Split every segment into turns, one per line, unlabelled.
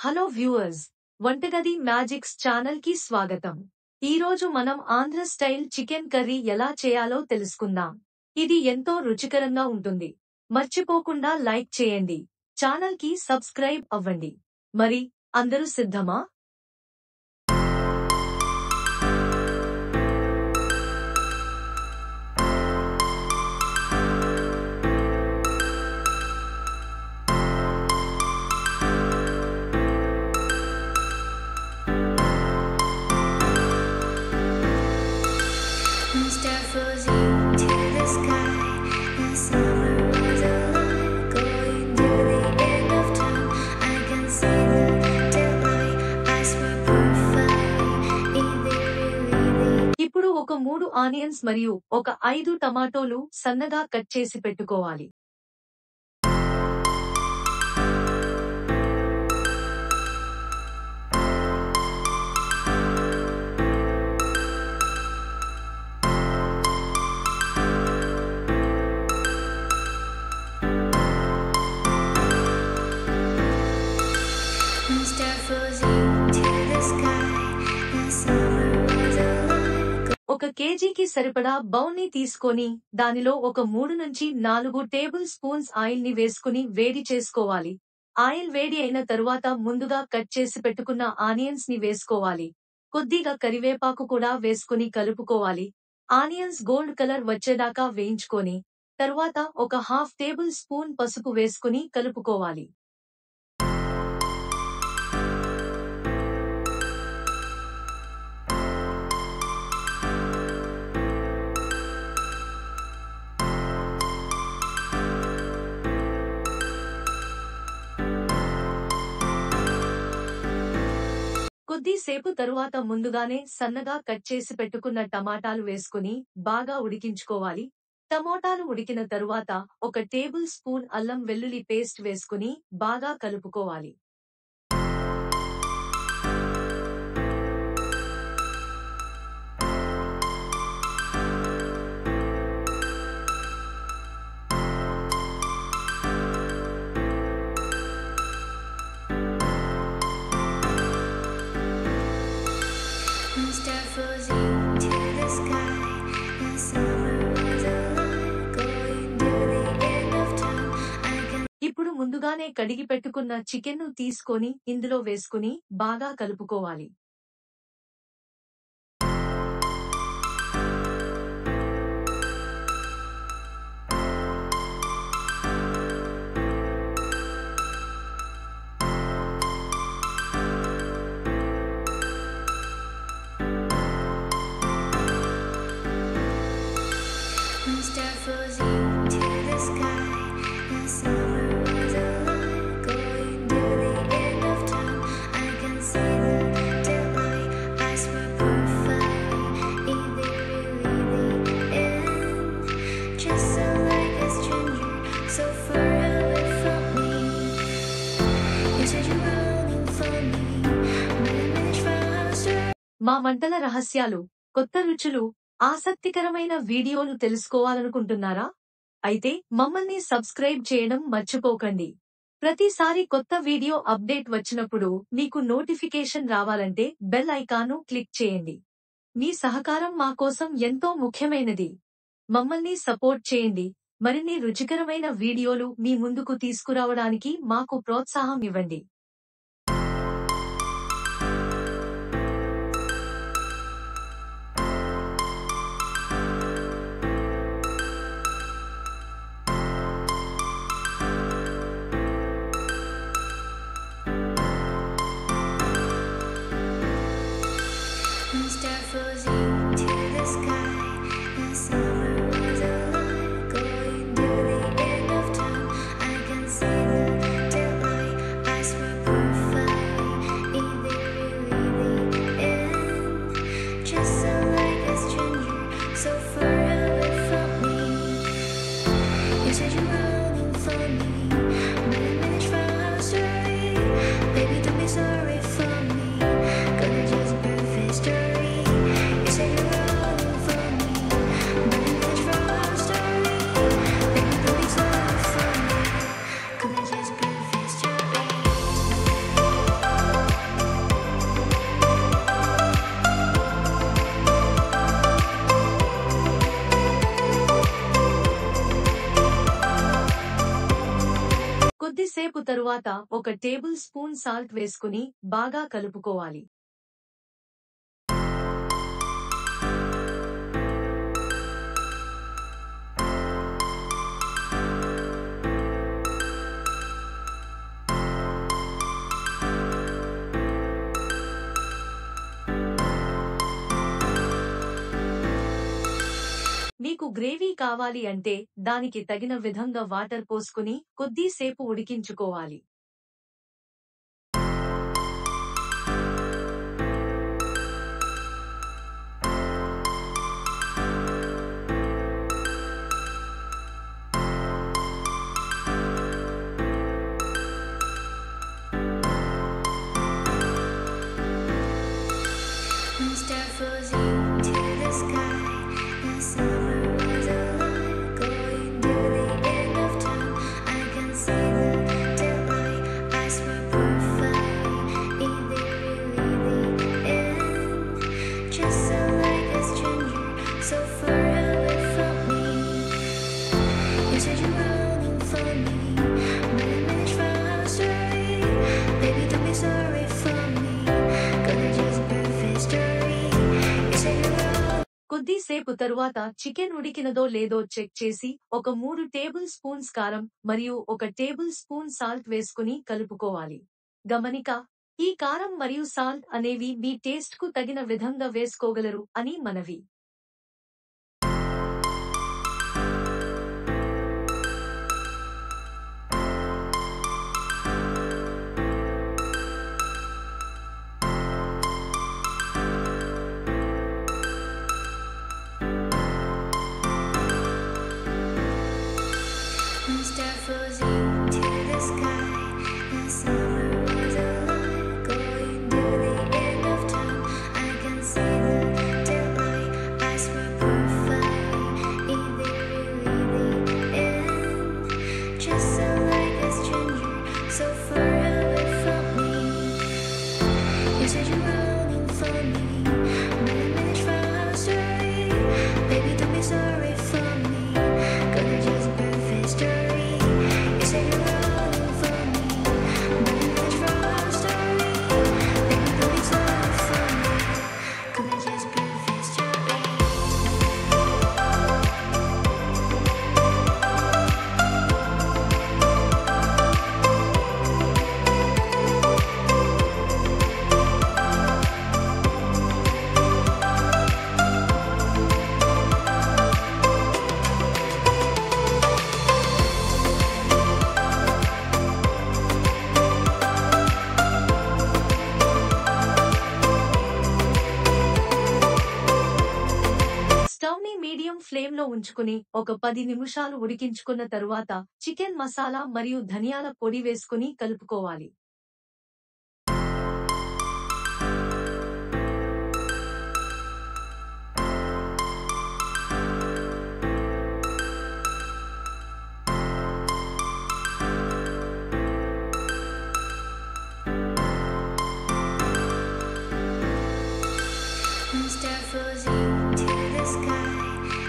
Hello viewers, వంటగది magics channel కి స్వాగతం. ఈ రోజు మనం ఆంధ్ర స్టైల్ చికెన్ కర్రీ ఎలా చేయాలో తెలుసుకుందాం. ఇది ఎంతో రుచికరంగా ఉంటుంది. మర్చిపోకుండా లైక్ చేయండి, ఛానల్ కి సబ్స్క్రైబ్ అవ్వండి. మరి అందరూ సిద్ధమా?
Star floating to the sky, and summer was alive, going to the end of time. I can see the daylight, eyes were perfect, in the really
ఇప్పుడు ఒక 3 ఆనియన్స్ మరియు ఒక 5 టమాటోలు సన్నగా కట్ చేసి పెట్టుకోవాలి.
star floating to the sky, and summer was alive.
ఒక కేజీకి సరిపడా బౌల్ని తీసుకొని దానిలో ఒక 3 నుంచి 4 టేబుల్ స్పూన్స్ ఆయిల్ ని వేసుకుని వేడి చేసుకోవాలి. ఆయిల్ వేడి అయిన తరువాత ముందుగా కట్ చేసి పెట్టుకున్న ఆనియన్స్ ని వేసుకోవాలి. కొద్దిగా కరివేపాకు కూడా వేసుకుని కలుపుకోవాలి. ఆనియన్స్ గోల్డ్ కలర్ వచ్చేదాకా వేయించుకొని తరువాత ఒక హాఫ్ టేబుల్ స్పూన్ పసుపు వేసుకుని కలుపుకోవాలి. కొద్దిసేపు తరువాత ముందుగానే సన్నగా కట్ చేసి పెట్టుకున్న టమాటాలు వేసుకుని బాగా ఉడికించుకోవాలి. టమోటాలు ఉడికిన తరువాత ఒక టేబుల్ స్పూన్ అల్లం వెల్లుల్లి పేస్ట్ వేసుకుని బాగా కలుపుకోవాలి.
Star floating to the sky, and summer was alive, going to the end of time. I can
ఇప్పుడు ముందుగానే కడిగి పెట్టుకున్న చికెన్ను తీసుకొని ఇందులో వేసుకుని బాగా కలుపుకోవాలి.
star floating to the sky, and summer was alive, going to the end of time. I can see the daylight, eyes were perfect, in the really end. Just so like a stranger, so far away from me. You said you're running for me, but I managed faster.
మా వంటల రహస్యాలు, కొత్త రుచులు, ఆసక్తికరమైన వీడియోలు తెలుసుకోవాలనుకుంటున్నారా? అయితే మమ్మల్ని subscribe చేయడం మర్చిపోకండి. ప్రతిసారి కొత్త వీడియో అప్డేట్ వచ్చినప్పుడు మీకు నోటిఫికేషన్ రావాలంటే బెల్ ఐకాన్ను క్లిక్ చేయండి. మీ సహకారం మా కోసం ఎంతో ముఖ్యమైనది. మమ్మల్ని సపోర్ట్ చేయండి. మరిన్ని రుచికరమైన వీడియోలు మీ ముందుకు తీసుకురావడానికి మాకు ప్రోత్సాహం ఇవ్వండి.
Star floating to the sky, and summer was alive, going to the end of time. I can see the daylight, eyes were
సేపు తరువాత ఒక టేబుల్ స్పూన్ సాల్ట్ వేసుకుని బాగా కలుపుకోవాలి. మీకు గ్రేవీ కావాలి అంటే దానికి తగిన విధంగా వాటర్ పోసుకుని కొద్దిసేపు ఉడికించుకోవాలి.
Star floating to the sky. The summer was a lie, going to the end of time. I can see the daylight. Eyes were perfect. Is there really the end? Just so like a stranger, so far away from me. You said you're longing for me, but I managed from our story. Baby, don't be sorry for me, 'cause it's just perfect story.
కొద్దిసేపు తరువాత chicken ఉడికినదో లేదో check చేసి ఒక 3 table spoons కారం మరియు 1 table spoon salt వేసుకుని కలుపుకోవాలి. గమనిక: ఈ కారం మరియు సాల్ట్ అనేవి మీ టేస్ట్ కు తగిన విధంగా వేసుకోగలరు అని మనవి.
Star floating to the sky. The summer was a lie, going to the end of time. I can see the daylight. Eyes were perfect. Is there really the end? Just so like a stranger, so far away from me. You said you're longing for me, but I managed from our story. Baby, don't be sorry for me, 'cause it's just perfect story. You said you're longing for me, but I managed from our story. Baby, don't be sorry for me, 'cause it's just perfect story.
Stove ని medium flame లో ఉంచుకుని ఒక 10 నిమిషాలు ఉడికించుకున్న తరువాత chicken masala మరియు ధనియాల పొడి వేసుకుని కలుపుకోవాలి.
Star floating to the sky.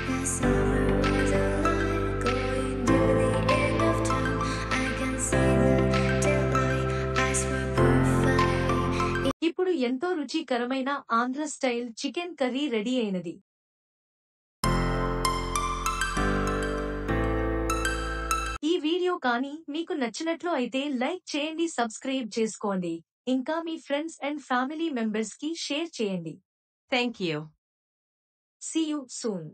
The summer was a lie, going to the end of time. I can see the daylight. Eyes were perfect.
ఇప్పుడు ఎంతో రుచికరమైన Andhra style chicken curry ready అయినది. ఈ వీడియో కానీ మీకు నచ్చినట్లు అయితే లైక్ చేయండి, సబ్స్క్రైబ్ చేసుకోండి, ఇంకా మీ ఫ్రెండ్స్ అండ్ ఫ్యామిలీ మెంబర్స్ కి షేర్ చేయండి.
Thank you.
See you soon.